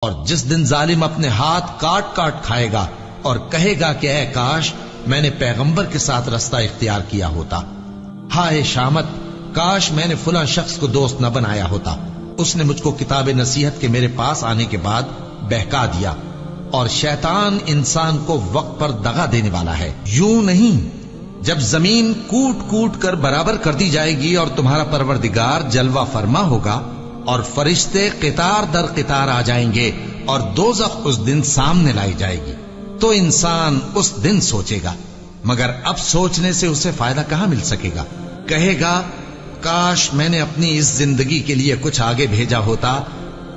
اور جس دن ظالم اپنے ہاتھ کاٹ کاٹ کھائے گا اور کہے گا کہ اے کاش میں نے پیغمبر کے ساتھ رستہ اختیار کیا ہوتا، ہائے شامت کاش میں نے فلاں شخص کو دوست نہ بنایا ہوتا، اس نے مجھ کو کتاب نصیحت کے میرے پاس آنے کے بعد بہکا دیا۔ اور شیطان انسان کو وقت پر دغا دینے والا ہے۔ یوں نہیں، جب زمین کوٹ کوٹ کر برابر کر دی جائے گی اور تمہارا پروردگار جلوہ فرما ہوگا اور فرشتے قطار در قطار آ جائیں گے اور دوزخ اس دن سامنے لائی جائے گی، تو انسان اس دن سوچے گا، مگر اب سوچنے سے اسے فائدہ کہاں مل سکے گا؟ کہے گا کاش میں نے اپنی اس زندگی کے لیے کچھ آگے بھیجا ہوتا،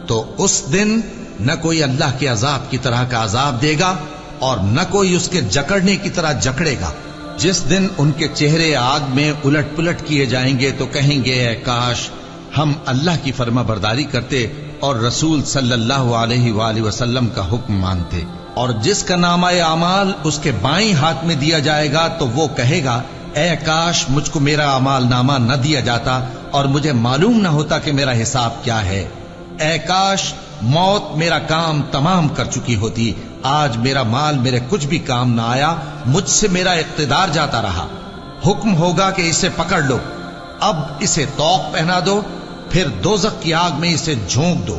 تو اس دن نہ کوئی اللہ کے عذاب کی طرح کا عذاب دے گا اور نہ کوئی اس کے جکڑنے کی طرح جکڑے گا۔ جس دن ان کے چہرے آگ میں الٹ پلٹ کیے جائیں گے تو کہیں گے اے کاش ہم اللہ کی فرما برداری کرتے اور رسول صلی اللہ علیہ وآلہ وسلم کا حکم مانتے۔ اور جس کا نامہ اعمال اس کے بائیں ہاتھ میں دیا جائے گا تو وہ کہے گا اے کاش مجھ کو میرا اعمال نامہ نہ دیا جاتا اور مجھے معلوم نہ ہوتا کہ میرا حساب کیا ہے۔ اے کاش موت میرا کام تمام کر چکی ہوتی، آج میرا مال میرے کچھ بھی کام نہ آیا، مجھ سے میرا اقتدار جاتا رہا۔ حکم ہوگا کہ اسے پکڑ لو، اب اسے طوق پہنا دو، پھر دوزخ کی آگ میں اسے جھونک دو،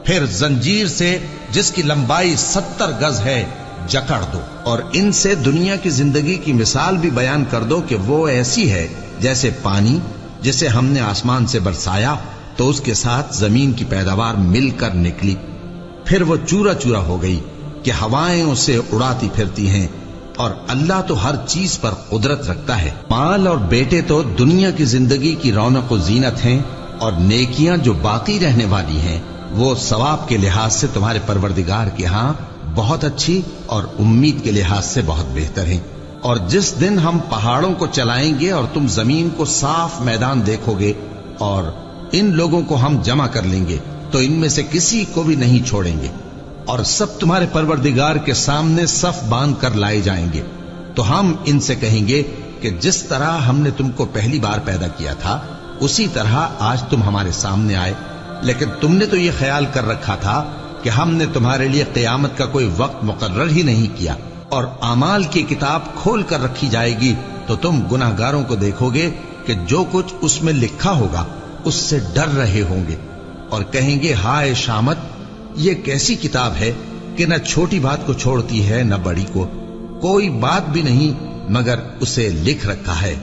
پھر زنجیر سے جس کی لمبائی 70 گز ہے جکڑ دو، اور ان سے دنیا کی زندگی کی مثال بھی بیان کر دو کہ وہ ایسی ہے جیسے پانی جسے ہم نے آسمان سے برسایا تو اس کے ساتھ زمین کی پیداوار مل کر نکلی، پھر وہ چورا چورا ہو گئی کہ ہوائیں اسے اڑاتی پھرتی ہیں، اور اللہ تو ہر چیز پر قدرت رکھتا ہے۔ مال اور بیٹے تو دنیا کی زندگی کی رونق و زینت ہیں، اور نیکیاں جو باقی رہنے والی ہیں وہ ثواب کے لحاظ سے تمہارے پروردگار کے ہاں بہت اچھی اور امید کے لحاظ سے بہت بہتر ہیں۔ اور جس دن ہم پہاڑوں کو چلائیں گے اور تم زمین کو صاف میدان دیکھو گے اور ان لوگوں کو ہم جمع کر لیں گے تو ان میں سے کسی کو بھی نہیں چھوڑیں گے، اور سب تمہارے پروردگار کے سامنے صف باندھ کر لائے جائیں گے، تو ہم ان سے کہیں گے کہ جس طرح ہم نے تم کو پہلی بار پیدا کیا تھا اسی طرح آج تم ہمارے سامنے آئے، لیکن تم نے تو یہ خیال کر رکھا تھا کہ ہم نے تمہارے لیے قیامت کا کوئی وقت مقرر ہی نہیں کیا، اور اعمال کی کتاب کھول کر رکھی جائے گی تو تم گناہگاروں کو دیکھو گے کہ جو کچھ اس میں لکھا ہوگا اس سے ڈر رہے ہوں گے، اور کہیں گے ہائے شامت یہ کیسی کتاب ہے کہ نہ چھوٹی بات کو چھوڑتی ہے نہ بڑی کو، کوئی بات بھی نہیں مگر اسے لکھ رکھا ہے،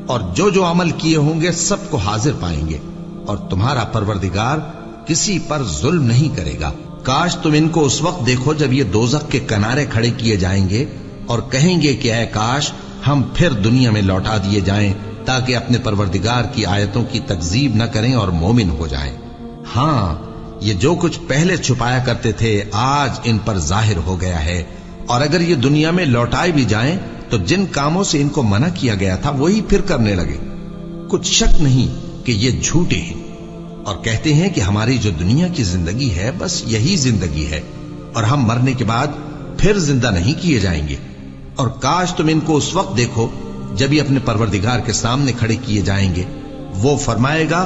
اور جو جو عمل کیے ہوں گے سب کو حاضر پائیں گے، اور تمہارا پروردگار کسی پر ظلم نہیں کرے گا۔ کاش تم ان کو اس وقت دیکھو جب یہ دوزخ کے کنارے کھڑے کیے جائیں گے اور کہیں گے کہ اے کاش ہم پھر دنیا میں لوٹا دیے جائیں تاکہ اپنے پروردگار کی آیتوں کی تکذیب نہ کریں اور مومن ہو جائیں۔ ہاں یہ جو کچھ پہلے چھپایا کرتے تھے آج ان پر ظاہر ہو گیا ہے، اور اگر یہ دنیا میں لوٹائے بھی جائیں تو جن کاموں سے ان کو منع کیا گیا تھا وہی پھر کرنے لگے۔ کچھ شک نہیں کہ یہ جھوٹے ہیں اور کہتے ہیں کہ ہماری جو دنیا کی زندگی ہے بس یہی زندگی ہے اور ہم مرنے کے بعد پھر زندہ نہیں کیے جائیں گے۔ اور کاش تم ان کو اس وقت دیکھو جب یہ اپنے پروردگار کے سامنے کھڑے کیے جائیں گے، وہ فرمائے گا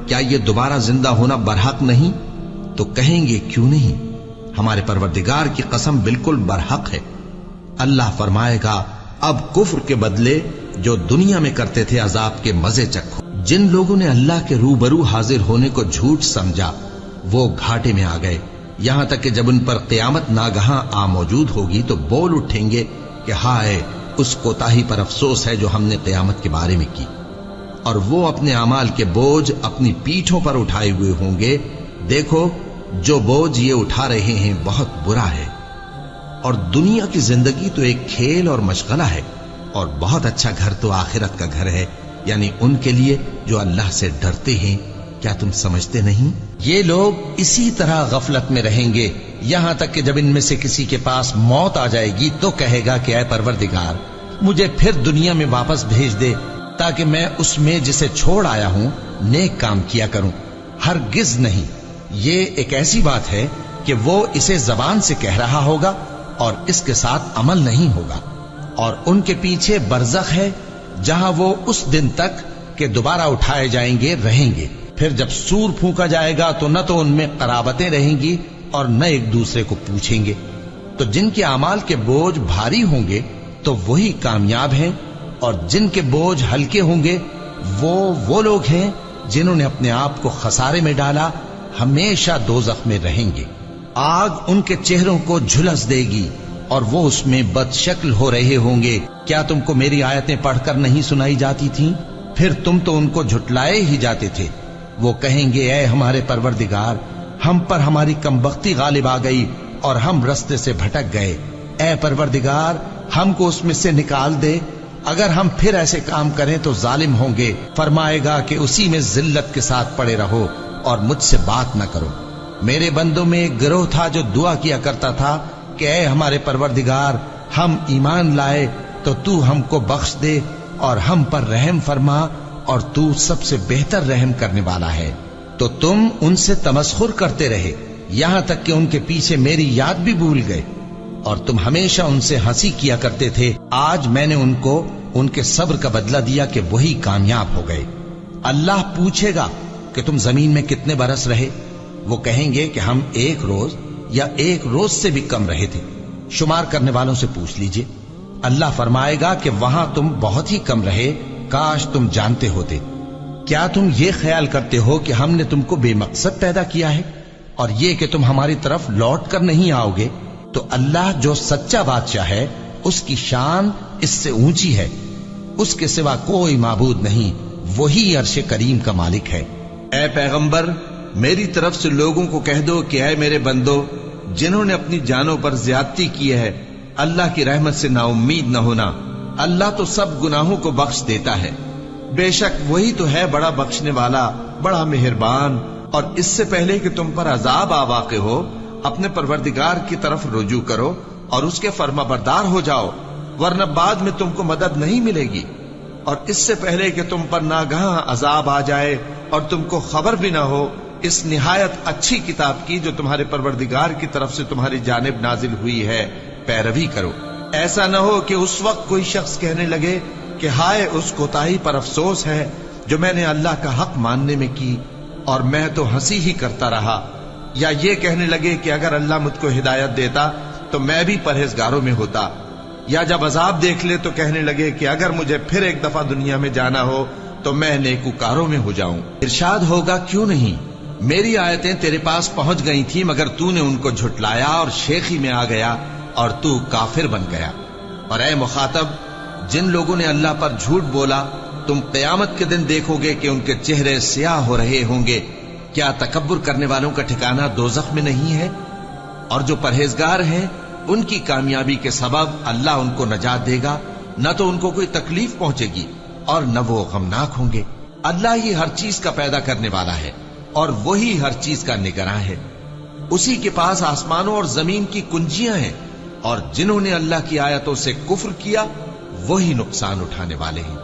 کیا یہ دوبارہ زندہ ہونا برحق نہیں؟ تو کہیں گے کیوں نہیں، ہمارے پروردگار کی قسم بالکل برحق ہے۔ اللہ فرمائے گا اب کفر کے بدلے جو دنیا میں کرتے تھے عذاب کے مزے چکھو۔ جن لوگوں نے اللہ کے روبرو حاضر ہونے کو جھوٹ سمجھا وہ گھاٹے میں آ گئے، یہاں تک کہ جب ان پر قیامت ناگہاں آ موجود ہوگی تو بول اٹھیں گے کہ ہائے اس کوتاہی پر افسوس ہے جو ہم نے قیامت کے بارے میں کی، اور وہ اپنے اعمال کے بوجھ اپنی پیٹھوں پر اٹھائے ہوئے ہوں گے، دیکھو جو بوجھ یہ اٹھا رہے ہیں بہت برا ہے۔ اور دنیا کی زندگی تو ایک کھیل اور مشغلہ ہے، اور بہت اچھا گھر تو آخرت کا گھر ہے، یعنی ان کے لیے جو اللہ سے ڈرتے ہیں۔ کیا تم سمجھتے نہیں؟ یہ لوگ اسی طرح غفلت میں رہیں گے یہاں تک کہ جب ان میں سے کسی کے پاس موت آ جائے گی تو کہے گا کہ اے پروردگار مجھے پھر دنیا میں واپس بھیج دے تاکہ میں اس میں جسے چھوڑ آیا ہوں نیک کام کیا کروں۔ ہرگز نہیں، یہ ایک ایسی بات ہے کہ وہ اسے زبان سے کہہ رہا ہوگا اور اس کے ساتھ عمل نہیں ہوگا، اور ان کے پیچھے برزخ ہے جہاں وہ اس دن تک کہ دوبارہ اٹھائے جائیں گے رہیں گے۔ پھر جب سور پھونکا جائے گا تو نہ تو ان میں قرابتیں رہیں گی اور نہ ایک دوسرے کو پوچھیں گے۔ تو جن کے اعمال کے بوجھ بھاری ہوں گے تو وہی کامیاب ہیں، اور جن کے بوجھ ہلکے ہوں گے وہ لوگ ہیں جنہوں نے اپنے آپ کو خسارے میں ڈالا، ہمیشہ دوزخ میں رہیں گے۔ آگ ان کے چہروں کو جھلس دے گی اور وہ اس میں بد شکل ہو رہے ہوں گے۔ کیا تم کو میری آیتیں پڑھ کر نہیں سنائی جاتی تھیں؟ پھر تم تو ان کو جھٹلائے ہی جاتے تھے۔ وہ کہیں گے اے ہمارے پروردگار، ہم پر ہماری کمبختی غالب آ گئی اور ہم رستے سے بھٹک گئے۔ اے پروردگار، ہم کو اس میں سے نکال دے، اگر ہم پھر ایسے کام کریں تو ظالم ہوں گے۔ فرمائے گا کہ اسی میں ذلت کے ساتھ پڑے رہو اور مجھ سے بات نہ کرو۔ میرے بندوں میں ایک گروہ تھا جو دعا کیا کرتا تھا کہ اے ہمارے پروردگار، ہم ایمان لائے تو تو ہم کو بخش دے اور ہم پر رحم فرما، اور تو سب سے بہتر رحم کرنے والا ہے۔ تو تم ان سے تمسخر کرتے رہے، یہاں تک کہ ان کے پیچھے میری یاد بھی بھول گئے، اور تم ہمیشہ ان سے ہنسی کیا کرتے تھے۔ آج میں نے ان کو ان کے صبر کا بدلہ دیا کہ وہی کامیاب ہو گئے۔ اللہ پوچھے گا کہ تم زمین میں کتنے برس رہے؟ وہ کہیں گے کہ ہم 1 روز یا 1 روز سے بھی کم رہے تھے۔ شمار کرنے والوں سے پوچھ لیجئے۔ اللہ فرمائے گا کہ وہاں تم بہت ہی کم رہے، کاش تم جانتے ہوتے۔ کیا تم یہ خیال کرتے ہو کہ ہم نے تم کو بے مقصد پیدا کیا ہے، اور یہ کہ تم ہماری طرف لوٹ کر نہیں آؤ گے؟ تو اللہ جو سچا بادشاہ ہے، اس کی شان اس سے اونچی ہے، اس کے سوا کوئی معبود نہیں، وہی عرش کریم کا مالک ہے۔ اے پیغمبر، میری طرف سے لوگوں کو کہہ دو کہ اے میرے بندو، جنہوں نے اپنی جانوں پر زیادتی کی ہے، اللہ کی رحمت سے نا امید نہ ہونا۔ اللہ تو سب گناہوں کو بخش دیتا ہے، بے شک وہی تو ہے بڑا بخشنے والا، بڑا مہربان۔ اور اس سے پہلے کہ تم پر عذاب آ واقع ہو، اپنے پروردگار کی طرف رجوع کرو اور اس کے فرما بردار ہو جاؤ، ورنہ بعد میں تم کو مدد نہیں ملے گی۔ اور اس سے پہلے کہ تم پر ناگہاں عذاب آ جائے اور تم کو خبر بھی نہ ہو، اس نہایت اچھی کتاب کی جو تمہارے پروردگار کی طرف سے تمہاری جانب نازل ہوئی ہے پیروی کرو۔ ایسا نہ ہو کہ اس وقت کوئی شخص کہنے لگے کہ ہائے اس کوتاہی پر افسوس ہے جو میں نے اللہ کا حق ماننے میں کی، اور میں تو ہنسی ہی کرتا رہا، یا یہ کہنے لگے کہ اگر اللہ مجھ کو ہدایت دیتا تو میں بھی پرہیزگاروں میں ہوتا، یا جب عذاب دیکھ لے تو کہنے لگے کہ اگر مجھے پھر ایک دفعہ دنیا میں جانا ہو تو میں نیکوکاروں میں ہو جاؤں۔ ارشاد ہوگا کیوں نہیں، میری آیتیں تیرے پاس پہنچ گئی تھی مگر تو نے ان کو جھٹلایا اور شیخی میں آ گیا اور تو کافر بن گیا۔ اور اے مخاطب، جن لوگوں نے اللہ پر جھوٹ بولا، تم قیامت کے دن دیکھو گے کہ ان کے چہرے سیاہ ہو رہے ہوں گے۔ کیا تکبر کرنے والوں کا ٹھکانہ دوزخ میں نہیں ہے؟ اور جو پرہیزگار ہیں ان کی کامیابی کے سبب اللہ ان کو نجات دے گا، نہ تو ان کو کوئی تکلیف پہنچے گی اور نہ وہ غمناک ہوں گے۔ اللہ ہی ہر چیز کا پیدا کرنے والا ہے اور وہی ہر چیز کا نگراں ہے۔ اسی کے پاس آسمانوں اور زمین کی کنجیاں ہیں، اور جنہوں نے اللہ کی آیتوں سے کفر کیا وہی نقصان اٹھانے والے ہیں۔